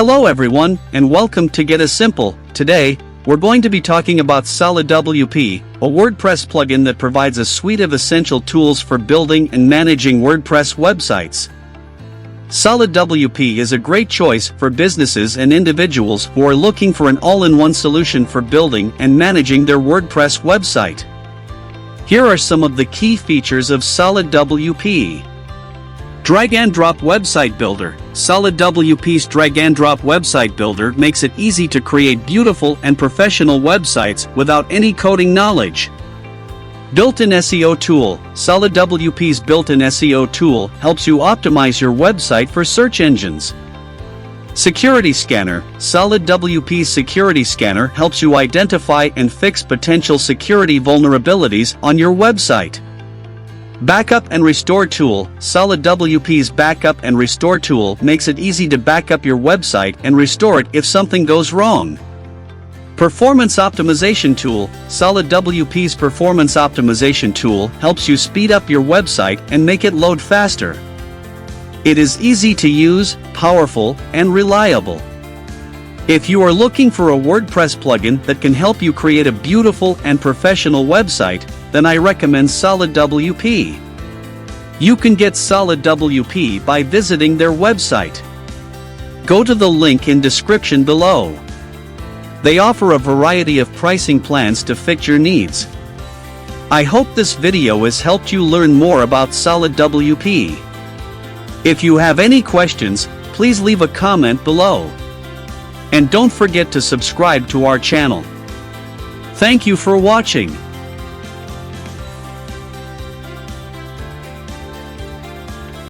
Hello everyone, and welcome to Get a Simple. Today, we're going to be talking about Solidwp, a WordPress plugin that provides a suite of essential tools for building and managing WordPress websites. Solidwp is a great choice for businesses and individuals who are looking for an all-in-one solution for building and managing their WordPress website. Here are some of the key features of Solidwp. Drag-and-drop website builder. Solidwp's drag-and-drop website builder makes it easy to create beautiful and professional websites without any coding knowledge. Built-in SEO tool. Solidwp's built-in SEO tool helps you optimize your website for search engines. Security scanner. Solidwp's security scanner helps you identify and fix potential security vulnerabilities on your website. Backup and restore tool. Solidwp's backup and restore tool makes it easy to back up your website and restore it if something goes wrong. Performance optimization tool. Solidwp's performance optimization tool helps you speed up your website and make it load faster. It is easy to use, powerful, and reliable. If you are looking for a WordPress plugin that can help you create a beautiful and professional website, then I recommend Solidwp. You can get Solidwp by visiting their website. Go to the link in description below. They offer a variety of pricing plans to fit your needs. I hope this video has helped you learn more about Solidwp. If you have any questions, please leave a comment below. And don't forget to subscribe to our channel. Thank you for watching.